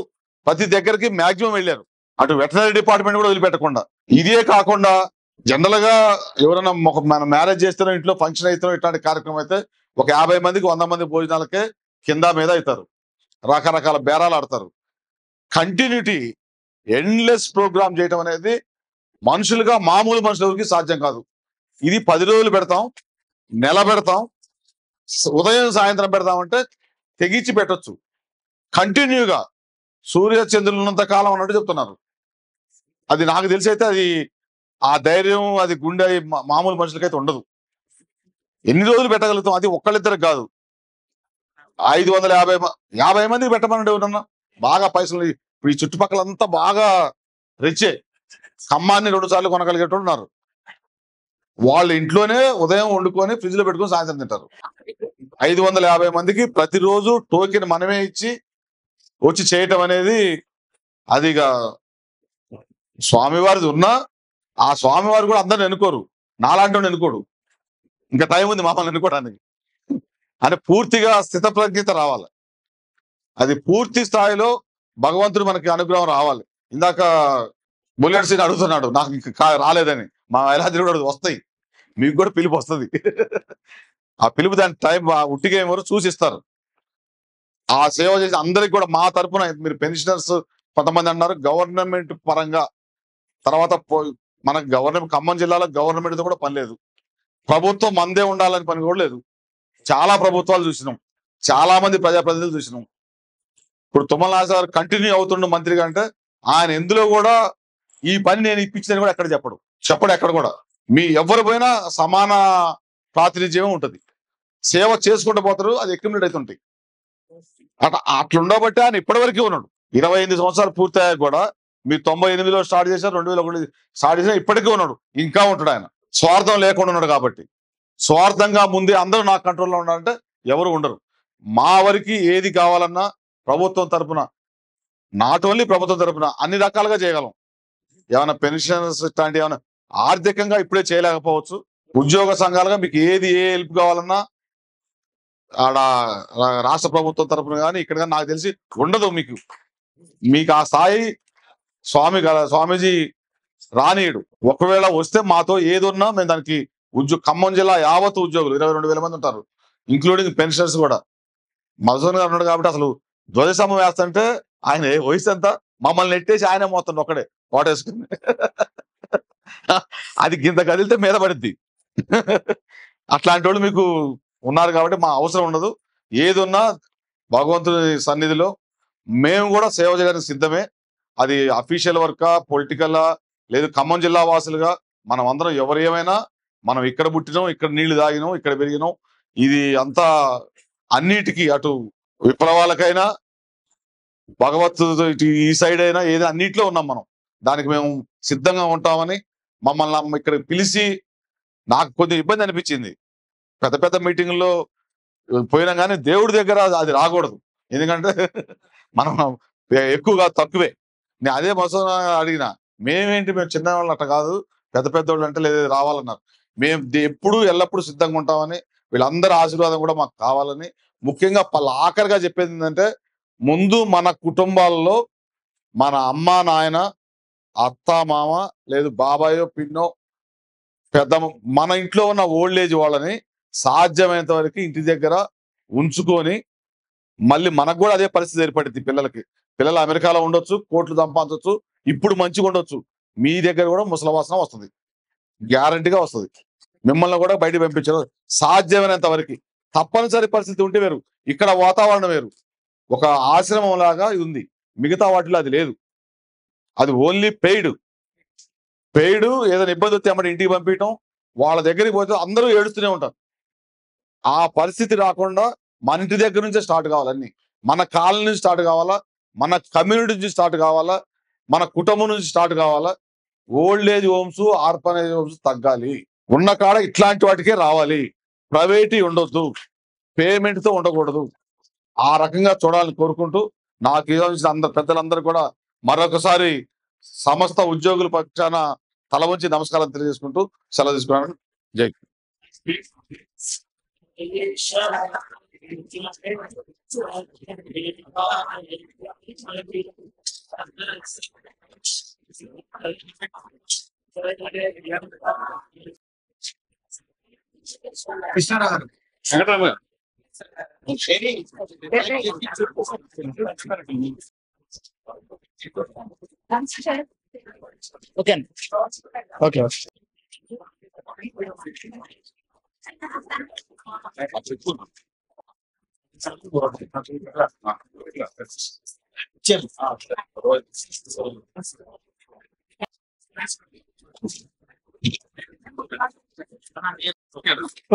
Speaker 8: ప్రతి దగ్గరికి మాక్సిమం వెళ్ళారు. అటు వెటనరీ డిపార్ట్మెంట్ కూడా వదిలిపెట్టకుండా. ఇదే కాకుండా జనరల్ గా ఎవరైనా మనం మ్యారేజ్ చేస్తున్న ఇంట్లో ఫంక్షన్ అవుతున్న ఇట్లాంటి కార్యక్రమం అయితే ఒక 50 మందికి 100 మంది భోజనాలకే కింద మీద అవుతారు, రకరకాల బేరాలు ఆడతారు. కంటిన్యూటీ ఎండ్లెస్ ప్రోగ్రామ్ చేయటం అనేది మనుషులుగా మామూలు మనుషులకి సాధ్యం కాదు. ఇది 10 రోజులు పెడతాం, నెల పెడతాం, ఉదయం సాయంత్రం పెడతామంటే తెగించి పెట్టొచ్చు. కంటిన్యూగా సూర్య చంద్రులు ఉన్నంత కాలం అన్నట్టు చెప్తున్నారు. అది నాకు తెలిసి అయితే అది ఆ ధైర్యం అది గుండె మామూలు మనుషులకైతే ఉండదు. ఎన్ని రోజులు పెట్టగలుగుతాం? అది ఒక్కళ్ళిద్దరికి కాదు, 550 మందికి పెట్టమనండి. ఎవరన్నా బాగా పైసలు ఇప్పుడు ఈ చుట్టుపక్కలంతా బాగా రిచ్చే, ఖమ్మాన్ని 2 సార్లు కొనగలిగేటోళ్ళు ఉన్నారు. వాళ్ళ ఇంట్లోనే ఉదయం వండుకొని ఫ్రిడ్జ్ లో పెట్టుకొని సాయంత్రం తింటారు. 550 మందికి ప్రతిరోజు టోకెన్ మనమే ఇచ్చి వచ్చి చేయటం అనేది అదిగా స్వామివారిది ఉన్నా ఆ స్వామివారు కూడా అందరిని ఎన్నుకోరు, నాలాంటి ఎన్నుకోడు. ఇంకా టైం ఉంది మమ్మల్ని ఎన్నుకోవడానికి. అంటే పూర్తిగా స్థితప్రజ్ఞత రావాలి. అది పూర్తి స్థాయిలో భగవంతుడు మనకి అనుగ్రహం రావాలి. ఇందాక బుల్లెట్ సీన్ అడుగుతున్నాడు, నాకు ఇంకా రాలేదని. మా వైలాద్రి కూడా వస్తాయి, మీకు కూడా పిలుపు వస్తుంది. ఆ పిలుపు దాని టైం ఉట్టిగా ఏమో చూసిస్తారు. ఆ సేవ చేసి అందరికి కూడా మా తరఫున మీరు పెన్షనర్స్ కొంతమంది అన్నారు గవర్నమెంట్ పరంగా. తర్వాత మనకు గవర్నమెంట్ ఖమ్మం జిల్లాలో గవర్నమెంట్ తో కూడా పని లేదు, ప్రభుత్వం మందే ఉండాలని పని కూడా లేదు. చాలా ప్రభుత్వాలు చూసినాం, చాలా మంది ప్రజాప్రతినిధులు చూసినాం. ఇప్పుడు తుమ్మల నాగేశ్వర గారు కంటిన్యూ అవుతుండు మంత్రిగా అంటే ఆయన ఎందులో కూడా ఈ పని నేను ఇప్పించిందని కూడా ఎక్కడ చెప్పడు ఎక్కడ కూడా. మీ ఎవరు పోయినా సమాన ప్రాతినిధ్యమే ఉంటుంది. సేవ చేసుకుంటూ పోతారు, అది అక్యుములేట్ అవుతుంటాయి. అట్లుండబట్టి ఆయన ఇప్పటివరకే ఉన్నాడు. 28 సంవత్సరాలు పూర్తయ్యాక కూడా మీరు 98లో స్టార్ట్ చేశారు, 2001 స్టార్ట్ చేసినా ఇప్పటికే ఉన్నాడు, ఇంకా ఉంటాడు. ఆయన స్వార్థం లేకుండా ఉన్నాడు. కాబట్టి స్వార్థంగా ముందే అందరూ నా కంట్రోల్లో ఉండాలంటే ఎవరు ఉండరు. మా వరకు ఏది కావాలన్నా ప్రభుత్వం తరపున, నాట్ ఓన్లీ ప్రభుత్వం తరపున అన్ని రకాలుగా చేయగలం. ఏమైనా పెన్షన్స్ ఇట్లాంటి ఏమైనా ఆర్థికంగా ఇప్పుడే చేయలేకపోవచ్చు. ఉద్యోగ సంఘాలుగా మీకు ఏ హెల్ప్ కావాలన్నా ఆడ రాష్ట్ర ప్రభుత్వం తరపున కానీ ఇక్కడ కానీ నాకు తెలిసి ఉండదు. మీకు ఆ స్థాయి స్వామీజీ రానీయుడు. ఒకవేళ వస్తే మాతో ఏదున్నా మేము దానికి ఖమ్మం జిల్లా యావత్ ఉద్యోగులు 22,000 మంది ఉంటారు, ఇంక్లూడింగ్ పెన్షనర్స్ కూడా. మధుసూదన్ గారు ఉన్నాడు కాబట్టి అసలు ధ్వజస్తంభం వేస్తుంటే ఆయన వయసు ఎంత, మమ్మల్ని నెట్టేసి ఆయన మోస్తాడు ఒక్కడే ఓటేసుకుని. అది కింద కదిలితే మీద పడుద్ది. అట్లాంటి వాళ్ళు మీకు ఉన్నారు కాబట్టి మా అవసరం ఉండదు. ఏదున్నా భగవంతుడి సన్నిధిలో మేము కూడా సేవ చేయడానికి సిద్ధమే. అది అఫీషియల్ వర్కా, పొలిటికల్లా, లేదు ఖమ్మం జిల్లా వాసులుగా మనం అందరం ఎవరు ఏమైనా, మనం ఇక్కడ పుట్టినాం, ఇక్కడ నీళ్లు తాగినాం, ఇక్కడ పెరిగినాం. ఇది అంతా అన్నిటికీ అటు విప్లవాలకైనా భగవత్ ఈ సైడ్ అయినా ఏదైనా అన్నిట్లో ఉన్నాం మనం. దానికి మేము సిద్ధంగా ఉంటామని మమ్మల్ని ఇక్కడ పిలిచి నాకు కొంచెం ఇబ్బంది అనిపించింది. పెద్ద పెద్ద మీటింగుల్లో పోయినా కానీ దేవుడి దగ్గర అది రాకూడదు, ఎందుకంటే మనం ఎక్కువగా తక్కువే. నేను అదే మసూన అడిగిన, మేము చిన్నవాళ్ళు అట్ట కాదు, పెద్ద పెద్దోళ్ళు అంటే లేదు రావాలన్నారు. మేము ఎప్పుడు ఎల్లప్పుడూ సిద్ధంగా ఉంటామని, వీళ్ళందరి ఆశీర్వాదం కూడా మాకు కావాలని. ముఖ్యంగా ఆఖరిగా చెప్పేది ఏంటంటే, ముందు మన కుటుంబాల్లో మన అమ్మ నాయన, అత్త మామ, లేదు బాబాయో పిన్నో, పెద్ద మన ఇంట్లో ఉన్న ఓల్డ్ ఏజ్ వాళ్ళని సాధ్యమైనంత వరకు ఇంటి దగ్గర ఉంచుకొని మళ్ళీ మనకు కూడా అదే పరిస్థితి ఏర్పడింది. పిల్లలు అమెరికాలో ఉండొచ్చు, కోట్లు సంపాదించవచ్చు, ఇప్పుడు మంచిగా ఉండొచ్చు, మీ దగ్గర కూడా ముసలవాసన వస్తుంది, గ్యారంటీగా వస్తుంది. మిమ్మల్ని కూడా బయట పంపించరు సాధ్యమైనంత వరకు. తప్పనిసరి పరిస్థితి ఉంటే వేరు, ఇక్కడ వాతావరణం వేరు, ఒక ఆశ్రమం లాగా ఇది ఉంది, మిగతా వాటిలో అది లేదు. అది ఓన్లీ పెయిడ్ ఏదైనా ఇబ్బంది వస్తే అమ్మటి ఇంటికి పంపించడం, వాళ్ళ దగ్గరికి పోతే అందరూ ఏడుస్తూనే ఉంటారు. ఆ పరిస్థితి రాకుండా మన ఇంటి దగ్గర నుంచే స్టార్ట్ కావాలన్నీ, మన కాలనీ నుంచి స్టార్ట్ కావాలా, మన కమ్యూనిటీ నుంచి స్టార్ట్ కావాలా, మన కుటుంబం నుంచి స్టార్ట్ కావాలా. Old age homes, orphanage homes తగ్గాలి, ఉన్న కాడ ఇట్లాంటి వాటికే రావాలి, ప్రైవేట్ ఉండొద్దు, పేమెంట్ తో ఉండకూడదు. ఆ రకంగా చూడాలని కోరుకుంటూ నాకు ఏదో పెద్దలందరూ కూడా మరొకసారి సమస్త ఉద్యోగుల పక్షాన తల వంచి నమస్కారం తెలియజేసుకుంటూ సెలవు తీసుకున్నాను. జై.
Speaker 4: Krishna Rao
Speaker 1: okay okay.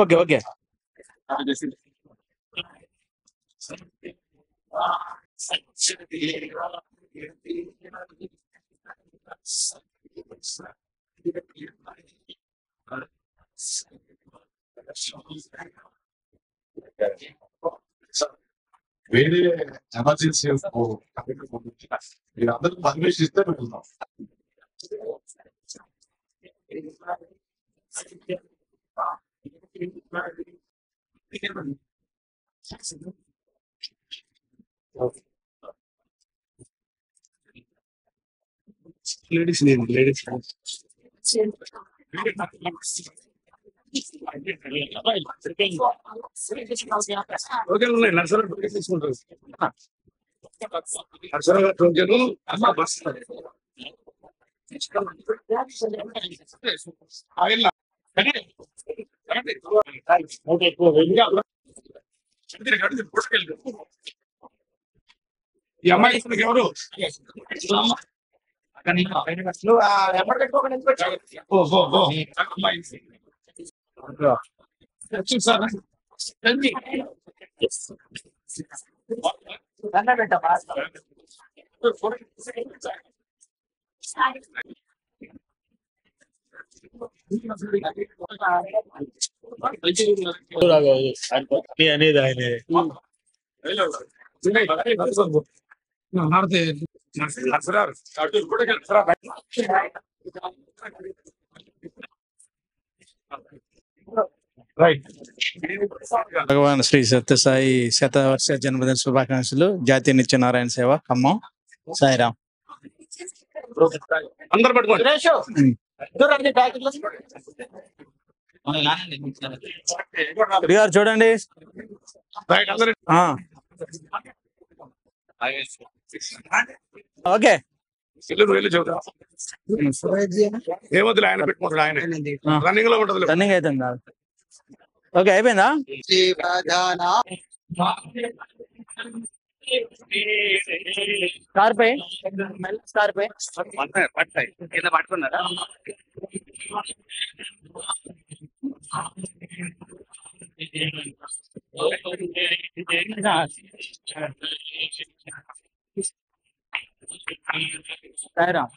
Speaker 1: Okay okay.
Speaker 8: వేరే ఎమర్జెన్సీ మీరు అందరూ పర్మిషన్ ఇస్తే వెళ్తాం.
Speaker 4: లేడీస్ లేడీస్ ఓకే ఉన్నాయి. నర్సరావు తీసుకుంటారు, నర్సరావు టోకెన్ బస్ ఈ అమ్మాయి ఎవరు
Speaker 1: అనేది ఆయన భగవాన్ శ్రీ సత్యసాయి శతవర్ష జన్మదిన శుభాకాంక్షలు. జాతీయ నిత్య నారాయణ సేవ ఖమ్మం. సాయిరాం.
Speaker 4: అందరు పట్టుకోండి.
Speaker 1: గారు చూడండి. ఓకే
Speaker 4: వెళ్ళి చూద్దాం. ఏమొద్దులే, ఆయన పెట్టుకుంటాడు, ఆయన రన్నింగ్ లో ఉంటుంది.
Speaker 1: రన్నింగ్ అవుతుందా? ఓకే అయిపోయిందా? స్కార్పై
Speaker 2: కింద పట్టుకున్నారా?
Speaker 1: సాయిరాం.